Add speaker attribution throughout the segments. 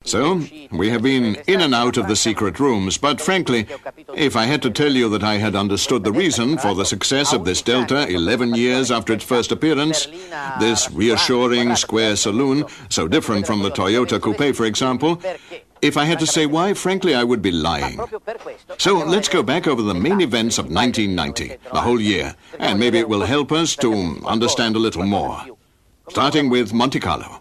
Speaker 1: So, we have been in and out of the secret rooms, but frankly, if I had to tell you that I had understood the reason for the success of this Delta 11 years after its first appearance, this reassuring square saloon, so different from the Toyota Coupe, for example, if I had to say why, frankly, I would be lying. So let's go back over the main events of 1990, the whole year, and maybe it will help us to understand a little more. Starting with Monte Carlo.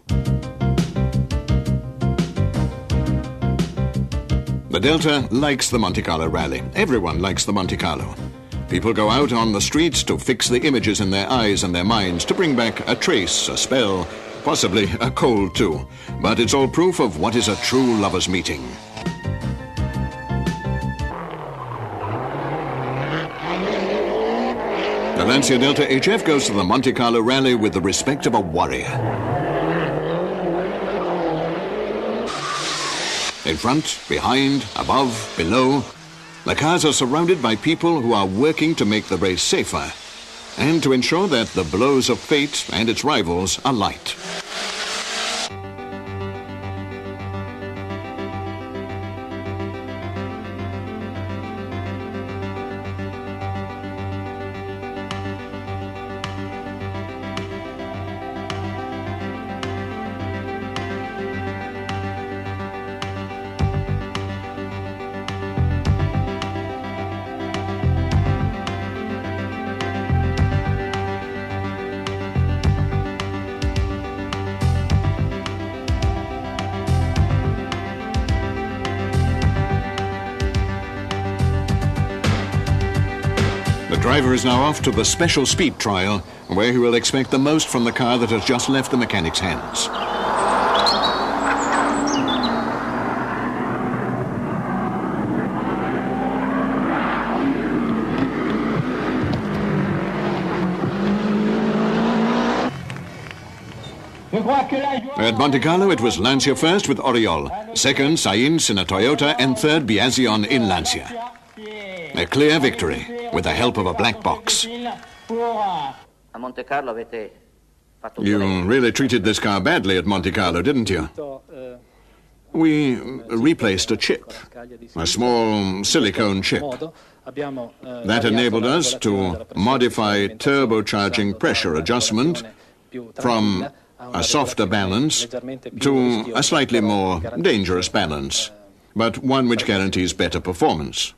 Speaker 1: The Delta likes the Monte Carlo rally. Everyone likes the Monte Carlo. People go out on the streets to fix the images in their eyes and their minds, to bring back a trace, a spell, possibly a cold too. But it's all proof of what is a true lover's meeting. The Lancia Delta HF goes to the Monte Carlo rally with the respect of a warrior. In front, behind, above, below, the cars are surrounded by people who are working to make the race safer and to ensure that the blows of fate and its rivals are light. The driver is now off to the special speed trial, where he will expect the most from the car that has just left the mechanic's hands. At Monte Carlo, it was Lancia first with Oriol, second Sainz in a Toyota, and third Biasion in Lancia. A clear victory, with the help of a black box. You really treated this car badly at Monte Carlo, didn't you? We replaced a chip, a small silicone chip. That enabled us to modify turbocharging pressure adjustment from a softer balance to a slightly more dangerous balance, but one which guarantees better performance.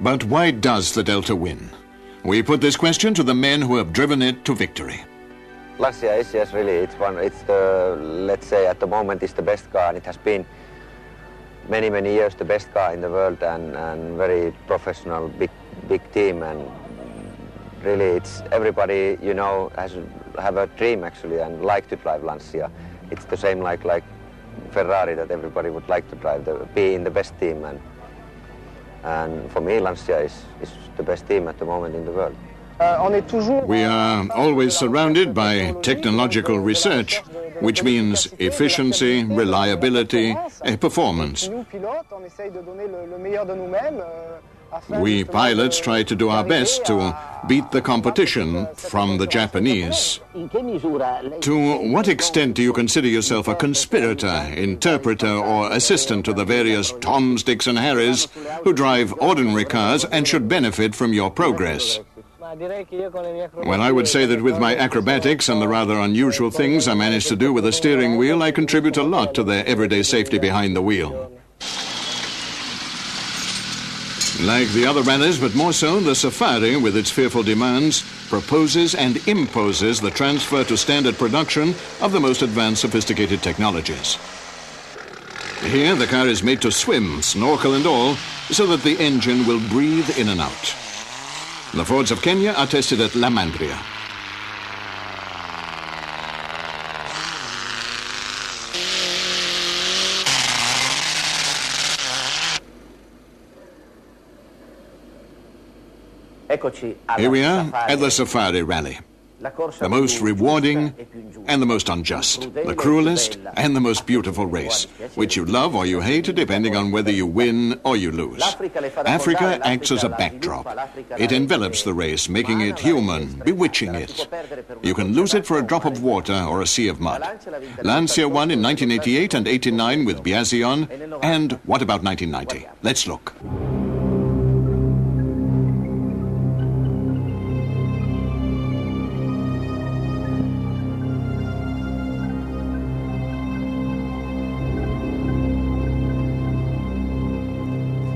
Speaker 1: But why does the Delta win? We put this question to the men who have driven it to victory.
Speaker 2: LAMCIA is, yes, really, it's the, let's say, at the moment, it's the best car, and it has been many, many years the best car in the world, and very professional, big team, and really, it's everybody, you know, have a dream, actually, and like to drive LAMCIA. It's the same like Ferrari, that everybody would like to drive, be in the best team, and for me, LAMCIA is the best team at the moment in the world.
Speaker 1: We are always surrounded by technological research, which means efficiency, reliability, performance. We pilots try to do our best to beat the competition from the Japanese. To what extent do you consider yourself a conspirator, interpreter, or assistant to the various Toms, Dicks, and Harrys who drive ordinary cars and should benefit from your progress? Well, I would say that with my acrobatics and the rather unusual things I manage to do with a steering wheel, I contribute a lot to their everyday safety behind the wheel. Like the other rallies, but more so, the Safari, with its fearful demands, proposes and imposes the transfer to standard production of the most advanced sophisticated technologies. Here, the car is made to swim, snorkel and all, so that the engine will breathe in and out. The Fords of Kenya are tested at LAMCIA. Here we are at the Safari Rally. The most rewarding and the most unjust. The cruelest and the most beautiful race, which you love or you hate, depending on whether you win or you lose. Africa acts as a backdrop. It envelops the race, making it human, bewitching it. You can lose it for a drop of water or a sea of mud. LAMCIA won in 1988 and 89 with Biasion. And what about 1990? Let's look.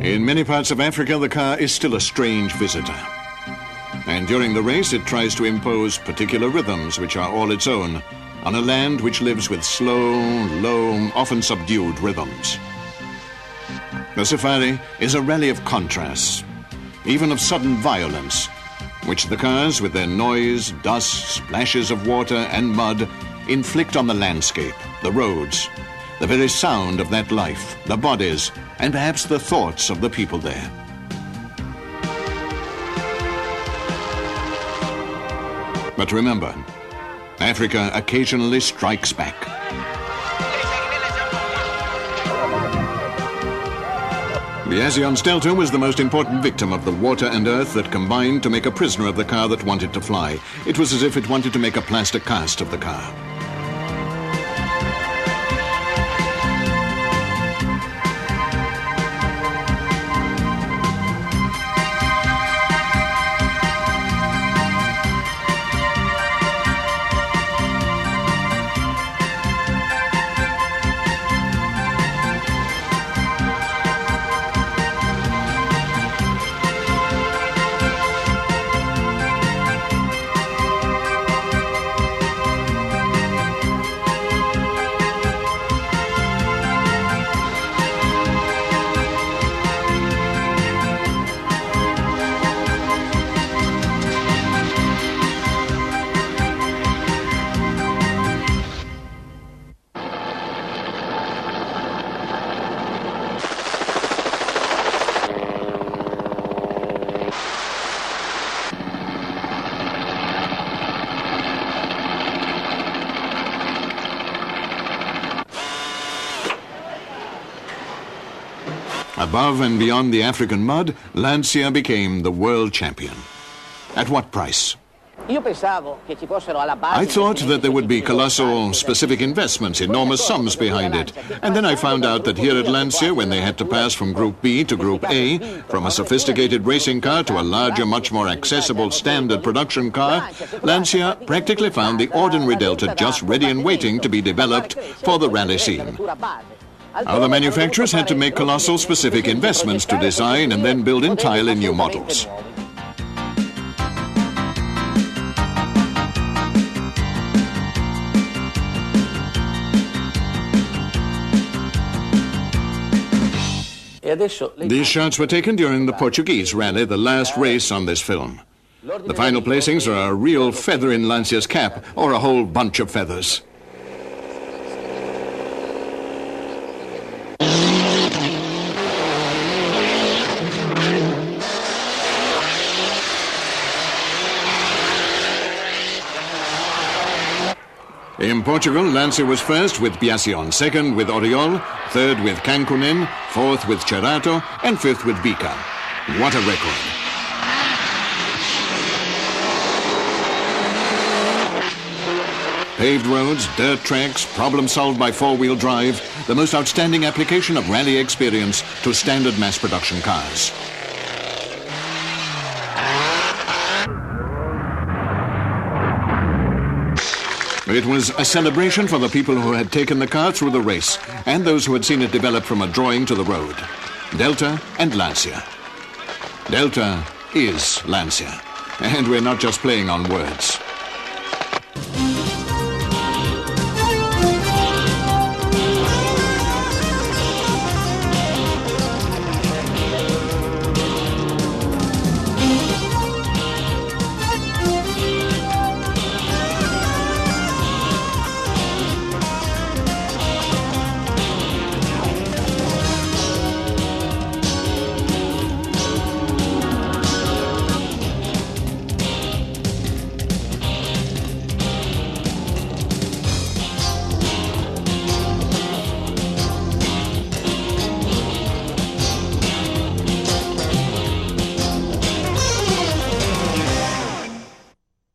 Speaker 1: In many parts of Africa, the car is still a strange visitor. And during the race, it tries to impose particular rhythms which are all its own, on a land which lives with slow, low, often subdued rhythms. The safari is a rally of contrasts, even of sudden violence, which the cars, with their noise, dust, splashes of water and mud, inflict on the landscape, the roads, the very sound of that life, the bodies, and perhaps the thoughts of the people there. But remember, Africa occasionally strikes back. Biasion's Delta was the most important victim of the water and earth that combined to make a prisoner of the car that wanted to fly. It was as if it wanted to make a plaster cast of the car. Above and beyond the African mud, LAMCIA became the world champion. At what price? I thought that there would be colossal specific investments, enormous sums behind it. And then I found out that here at LAMCIA, when they had to pass from Group B to Group A, from a sophisticated racing car to a larger, much more accessible standard production car, LAMCIA practically found the ordinary Delta just ready and waiting to be developed for the rally scene. Other manufacturers had to make colossal specific investments to design and then build entirely new models. These shots were taken during the Portuguese rally, the last race on this film. The final placings are a real feather in LAMCIA's cap, or a whole bunch of feathers. In Portugal, LAMCIA was first with Biasion, second with Oriol, third with Cancunin, fourth with Cerato, and fifth with Bica. What a record. Paved roads, dirt tracks, problem solved by four-wheel drive, the most outstanding application of rally experience to standard mass production cars. It was a celebration for the people who had taken the car through the race and those who had seen it develop from a drawing to the road. Delta and LAMCIA. Delta is LAMCIA. And we're not just playing on words.